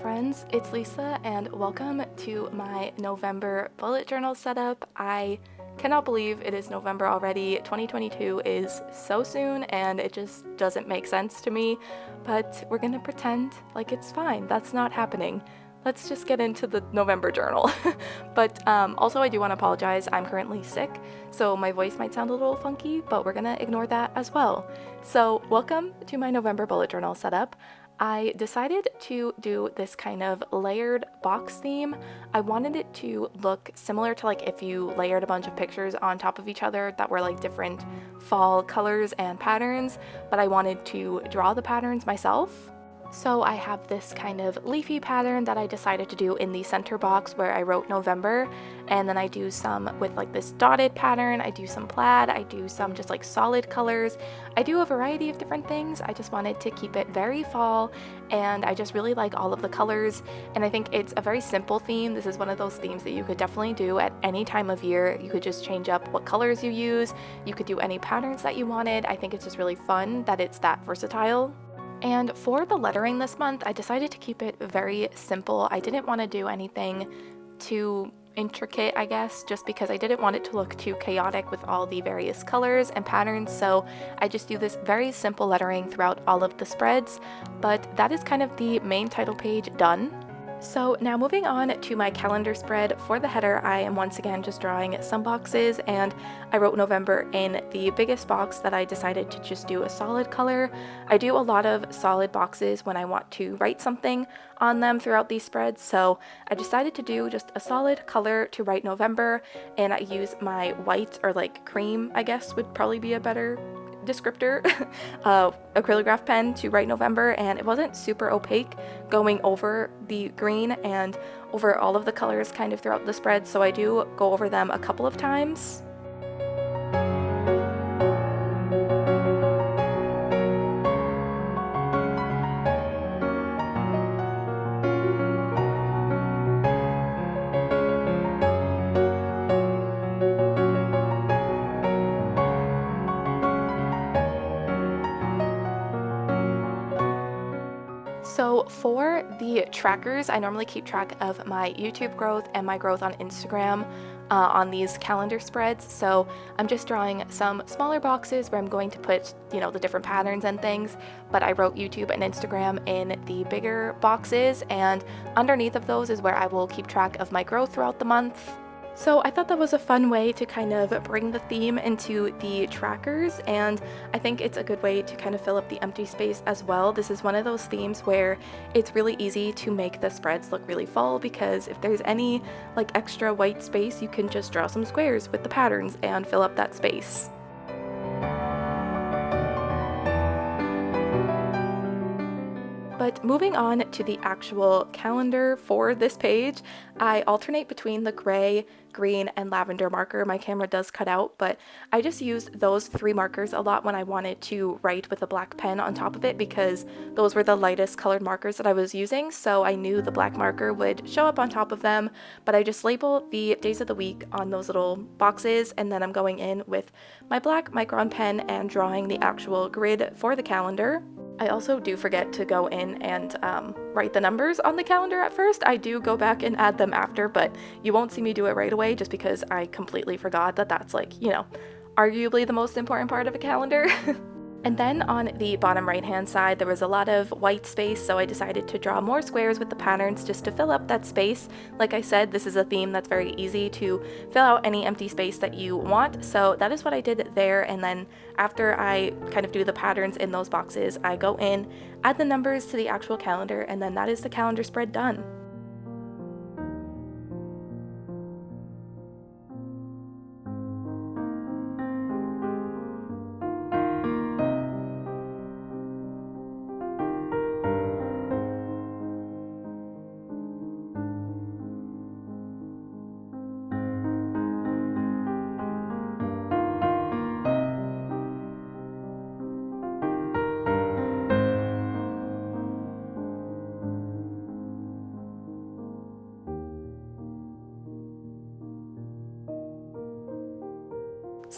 friends, it's Lisa and welcome to my November bullet journal setup. I cannot believe it is November already. 2022 is so soon and it just doesn't make sense to me, but we're gonna pretend like it's fine. That's not happening. Let's just get into the November journal. But also I do want to apologize. I'm currently sick, so my voice might sound a little funky, but we're gonna ignore that as well. So welcome to my November bullet journal setup. I decided to do this kind of layered box theme. I wanted it to look similar to like if you layered a bunch of pictures on top of each other that were like different fall colors and patterns, but I wanted to draw the patterns myself. So I have this kind of leafy pattern that I decided to do in the center box where I wrote November, and then I do some with like this dotted pattern, I do some plaid, I do some just like solid colors. I do a variety of different things. I just wanted to keep it very fall, and I just really like all of the colors, and I think it's a very simple theme. This is one of those themes that you could definitely do at any time of year. You could just change up what colors you use, you could do any patterns that you wanted. I think it's just really fun that it's that versatile. And for the lettering this month, I decided to keep it very simple. I didn't want to do anything too intricate, I guess, just because I didn't want it to look too chaotic with all the various colors and patterns. So I just do this very simple lettering throughout all of the spreads, but that is kind of the main title page done. So now moving on to my calendar spread. For the header, I am once again just drawing some boxes, and I wrote November in the biggest box that I decided to just do a solid color. I do a lot of solid boxes when I want to write something on them throughout these spreads, so I decided to do just a solid color to write November, and I use my white, or like cream, I guess would probably be a better descriptor, acrylograph pen to write November, and it wasn't super opaque going over the green and over all of the colors kind of throughout the spread, so I do go over them a couple of times. So for the trackers, I normally keep track of my YouTube growth and my growth on Instagram on these calendar spreads. So I'm just drawing some smaller boxes where I'm going to put, the different patterns and things, but I wrote YouTube and Instagram in the bigger boxes, and underneath of those is where I will keep track of my growth throughout the month. So I thought that was a fun way to kind of bring the theme into the trackers, and I think it's a good way to kind of fill up the empty space as well. This is one of those themes where it's really easy to make the spreads look really full, because if there's any like extra white space, you can just draw some squares with the patterns and fill up that space. But moving on to the actual calendar for this page, I alternate between the gray, green, and lavender marker. My camera does cut out, but I just used those three markers a lot when I wanted to write with a black pen on top of it, because those were the lightest colored markers that I was using, so I knew the black marker would show up on top of them. But I just label the days of the week on those little boxes, and then I'm going in with my black micron pen and drawing the actual grid for the calendar. I also do forget to go in and write the numbers on the calendar at first. I do go back and add them after, but you won't see me do it right away just because I completely forgot that that's like, arguably the most important part of a calendar. And then on the bottom right hand side, there was a lot of white space, so I decided to draw more squares with the patterns just to fill up that space. Like I said, this is a theme that's very easy to fill out any empty space that you want, so that is what I did there. And then after I kind of do the patterns in those boxes, I go in, add the numbers to the actual calendar, and then that is the calendar spread done.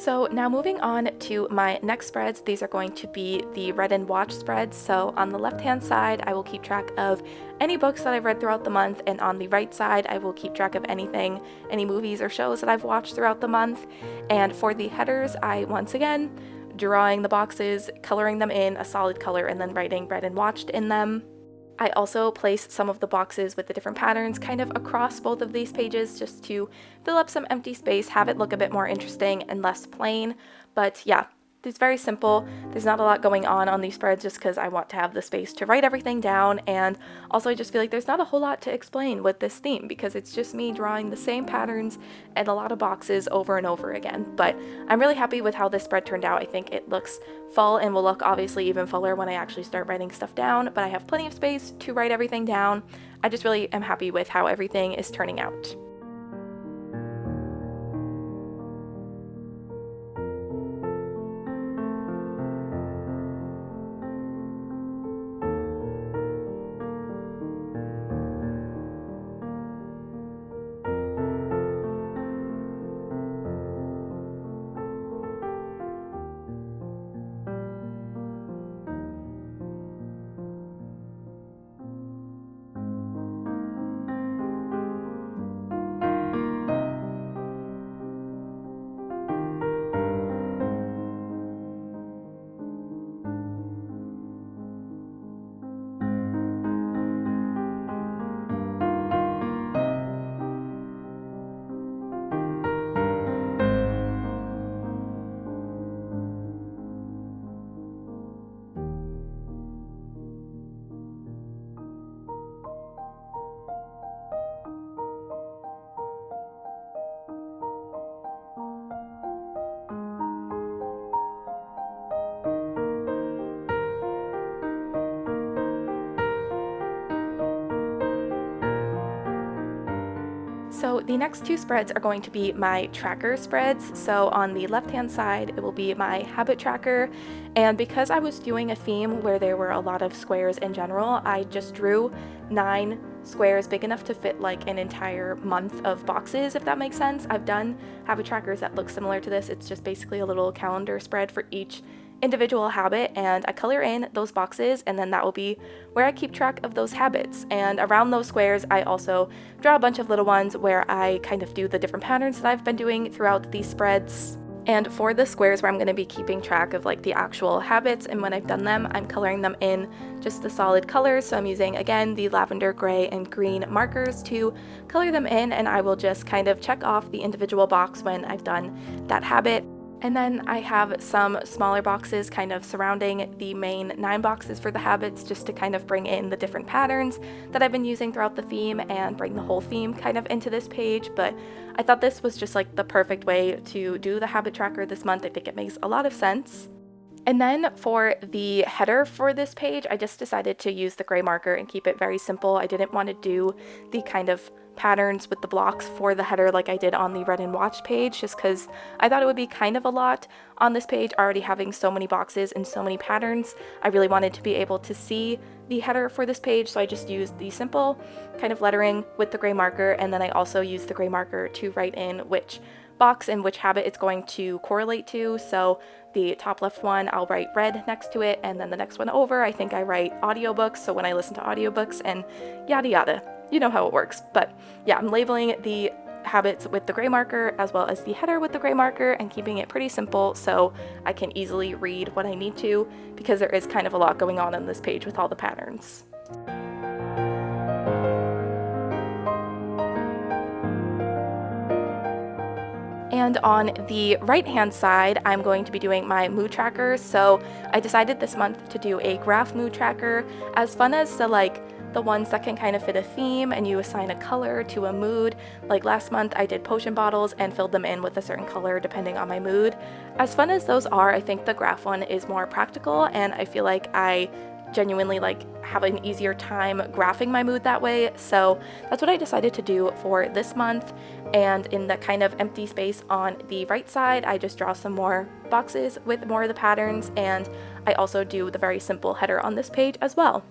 So now moving on to my next spreads, these are going to be the read and watch spreads. So on the left hand side, I will keep track of any books that I've read throughout the month, and on the right side, I will keep track of anything, any movies or shows that I've watched throughout the month. And for the headers, I once again drawing the boxes, coloring them in a solid color, and then writing read and watched in them. I also place some of the boxes with the different patterns kind of across both of these pages just to fill up some empty space, have it look a bit more interesting and less plain. But yeah, it's very simple. There's not a lot going on these spreads just because I want to have the space to write everything down, and also I just feel like there's not a whole lot to explain with this theme because it's just me drawing the same patterns and a lot of boxes over and over again. But I'm really happy with how this spread turned out. I think it looks full and will look obviously even fuller when I actually start writing stuff down, but I have plenty of space to write everything down. I just really am happy with how everything is turning out. So the next two spreads are going to be my tracker spreads. So on the left-hand side, it will be my habit tracker. And because I was doing a theme where there were a lot of squares in general, I just drew 9 squares big enough to fit like an entire month of boxes, if that makes sense. I've done habit trackers that look similar to this. It's just basically a little calendar spread for each individual habit, and I color in those boxes, and then that will be where I keep track of those habits. And around those squares I also draw a bunch of little ones where I kind of do the different patterns that I've been doing throughout these spreads. And for the squares where I'm going to be keeping track of like the actual habits and when I've done them, I'm coloring them in just the solid colors. So I'm using again the lavender, gray, and green markers to color them in, and I will just kind of check off the individual box when I've done that habit. And then I have some smaller boxes kind of surrounding the main 9 boxes for the habits, just to kind of bring in the different patterns that I've been using throughout the theme and bring the whole theme kind of into this page. But I thought this was just like the perfect way to do the habit tracker this month. I think it makes a lot of sense. And then for the header for this page, I just decided to use the gray marker and keep it very simple. I didn't want to do the kind of patterns with the blocks for the header like I did on the read and watch page, just because I thought it would be kind of a lot on this page, already having so many boxes and so many patterns. I really wanted to be able to see the header for this page, so I just used the simple kind of lettering with the gray marker, and then I also used the gray marker to write in which box and which habit it's going to correlate to. So the top left one, I'll write read next to it, and then the next one over, I think I write audiobooks, so when I listen to audiobooks, and yada yada. You know how it works. But yeah, I'm labeling the habits with the gray marker as well as the header with the gray marker and keeping it pretty simple so I can easily read what I need to, because there is kind of a lot going on this page with all the patterns. And on the right hand side, I'm going to be doing my mood tracker. So I decided this month to do a graph mood tracker. As fun as the ones that can kind of fit a theme and you assign a color to a mood. Like last month I did potion bottles and filled them in with a certain color depending on my mood. As fun as those are, I think the graph one is more practical, and I feel like I genuinely have an easier time graphing my mood that way. So that's what I decided to do for this month. And in the kind of empty space on the right side, I just draw some more boxes with more of the patterns, and I also do the very simple header on this page as well.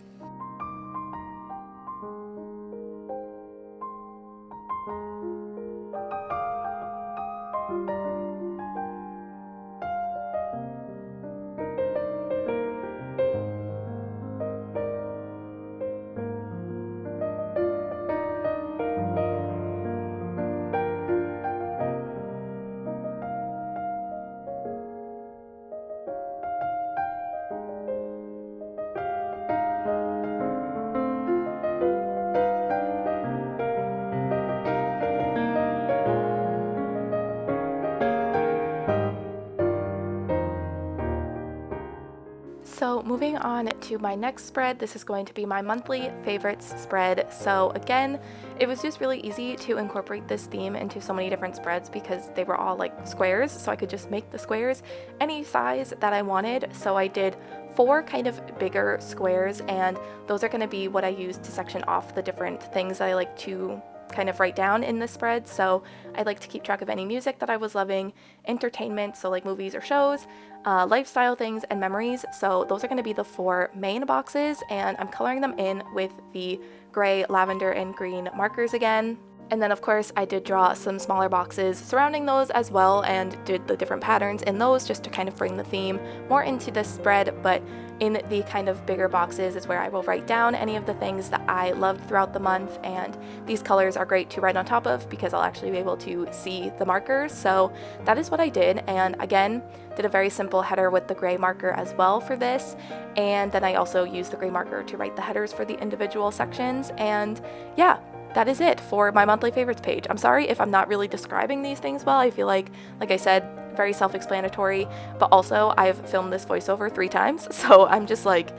So moving on to my next spread, this is going to be my monthly favorites spread. So again, it was just really easy to incorporate this theme into so many different spreads because they were all like squares, so I could just make the squares any size that I wanted. So I did 4 kind of bigger squares, and those are going to be what I use to section off the different things I like to kind of write down in this spread. So I like to keep track of any music that I was loving, entertainment, so like movies or shows, lifestyle things, and memories. So those are going to be the 4 main boxes, and I'm coloring them in with the gray, lavender, and green markers again. And then of course I did draw some smaller boxes surrounding those as well, and did the different patterns in those just to kind of bring the theme more into this spread. But in the kind of bigger boxes is where I will write down any of the things that I loved throughout the month, and these colors are great to write on top of because I'll actually be able to see the markers. So that is what I did, and again did a very simple header with the gray marker as well for this, and then I also used the gray marker to write the headers for the individual sections. And yeah, that is it for my monthly favorites page. I'm sorry if I'm not really describing these things well. I feel like I said, very self-explanatory, but also I've filmed this voiceover 3 times, so I'm just like,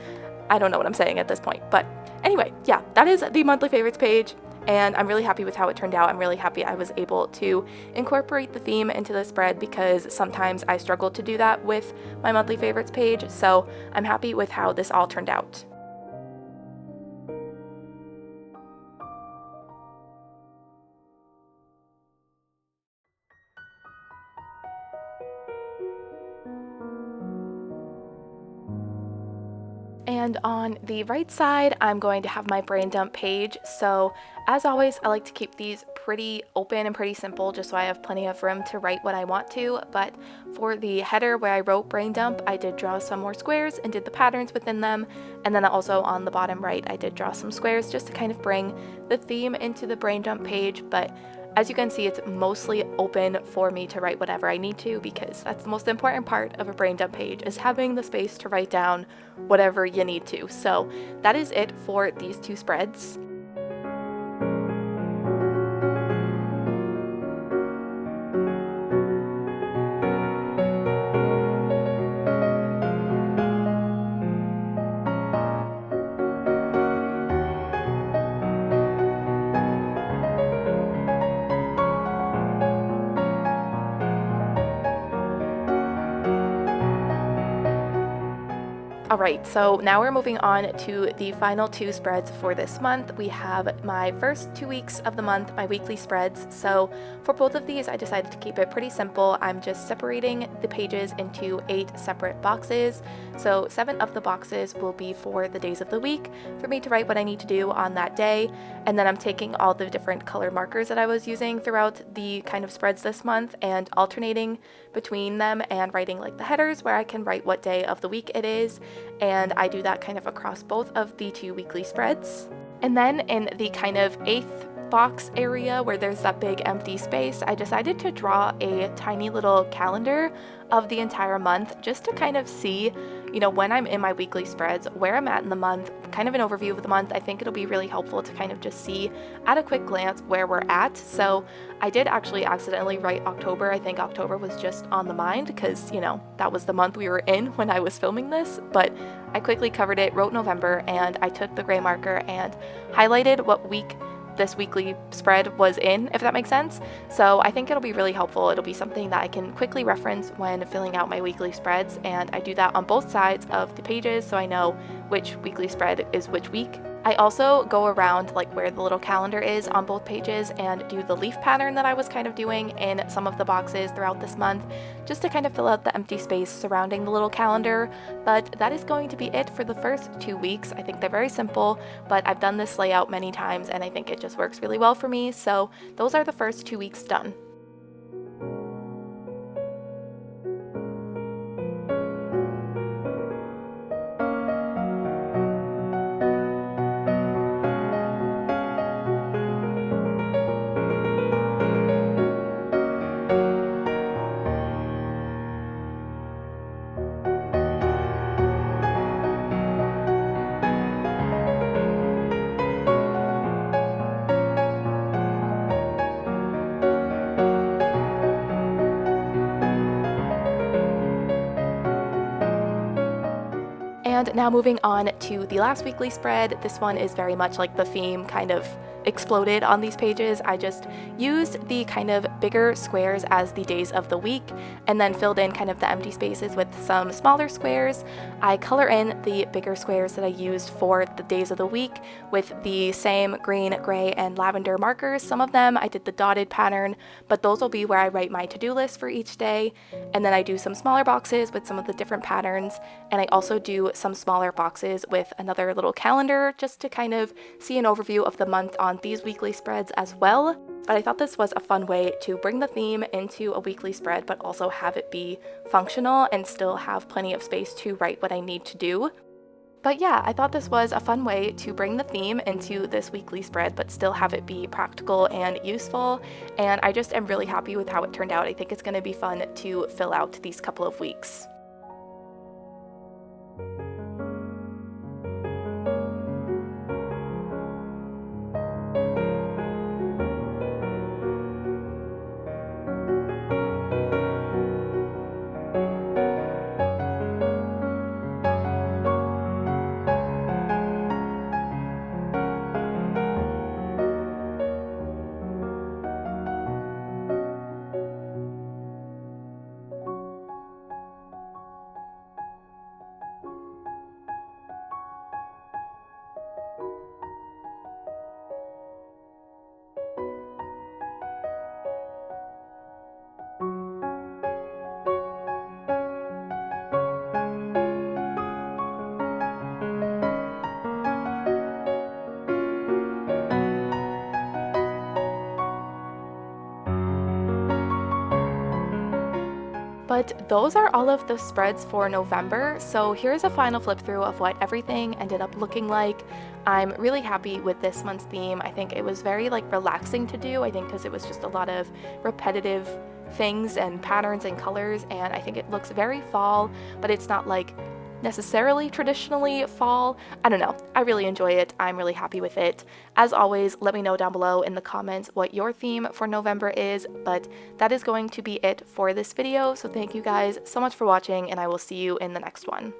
I don't know what I'm saying at this point. But anyway, yeah, that is the monthly favorites page, and I'm really happy with how it turned out. I'm really happy I was able to incorporate the theme into the spread because sometimes I struggle to do that with my monthly favorites page, so I'm happy with how this all turned out. And on the right side, I'm going to have my brain dump page. So as always, I like to keep these pretty open and pretty simple just so I have plenty of room to write what I want to. But for the header where I wrote brain dump, I did draw some more squares and did the patterns within them. And then also on the bottom right, I did draw some squares just to kind of bring the theme into the brain dump page. But as you can see, it's mostly open for me to write whatever I need to, because that's the most important part of a brain dump page, is having the space to write down whatever you need to. So that is it for these 2 spreads. Alright, so now we're moving on to the final 2 spreads for this month. We have my first 2 weeks of the month, my weekly spreads. So for both of these, I decided to keep it pretty simple. I'm just separating the pages into 8 separate boxes. So 7 of the boxes will be for the days of the week for me to write what I need to do on that day. And then I'm taking all the different color markers that I was using throughout the kind of spreads this month and alternating between them and writing like the headers where I can write what day of the week it is. And I do that kind of across both of the 2 weekly spreads. And then in the kind of 8th box area where there's that big empty space, I decided to draw a tiny little calendar of the entire month just to kind of see, you know, when I'm in my weekly spreads, where I'm at in the month, kind of an overview of the month. I think it'll be really helpful to kind of just see at a quick glance where we're at. So I did actually accidentally write October. I think October was just on the mind because, you know, that was the month we were in when I was filming this, but I quickly covered it, wrote November, and I took the gray marker and highlighted what week this weekly spread was in, if that makes sense. So I think it'll be really helpful. It'll be something that I can quickly reference when filling out my weekly spreads, and I do that on both sides of the pages so I know which weekly spread is which week. I also go around like where the little calendar is on both pages and do the leaf pattern that I was kind of doing in some of the boxes throughout this month, just to kind of fill out the empty space surrounding the little calendar. But that is going to be it for the first 2 weeks. I think they're very simple, but I've done this layout many times and I think it just works really well for me. So those are the first 2 weeks done. And now moving on to the last weekly spread. This one is very much like the theme kind of exploded on these pages. I just used the kind of bigger squares as the days of the week and then filled in kind of the empty spaces with some smaller squares. I color in the bigger squares that I used for the days of the week with the same green, gray, and lavender markers. Some of them I did the dotted pattern, but those will be where I write my to-do list for each day. And then I do some smaller boxes with some of the different patterns, and I also do some smaller boxes with another little calendar just to kind of see an overview of the month on these weekly spreads as well. But I thought this was a fun way to bring the theme into a weekly spread, but also have it be functional and still have plenty of space to write what I need to do. But yeah, I thought this was a fun way to bring the theme into this weekly spread, but still have it be practical and useful. And I just am really happy with how it turned out. I think it's going to be fun to fill out these couple of weeks. But those are all of the spreads for November, so here's a final flip through of what everything ended up looking like. I'm really happy with this month's theme. I think it was very relaxing to do, I think because it was just a lot of repetitive things and patterns and colors, and I think it looks very fall, but it's not necessarily traditionally fall. I don't know. I really enjoy it. I'm really happy with it. As always, let me know down below in the comments what your theme for November is, but that is going to be it for this video. So thank you guys so much for watching, and I will see you in the next one.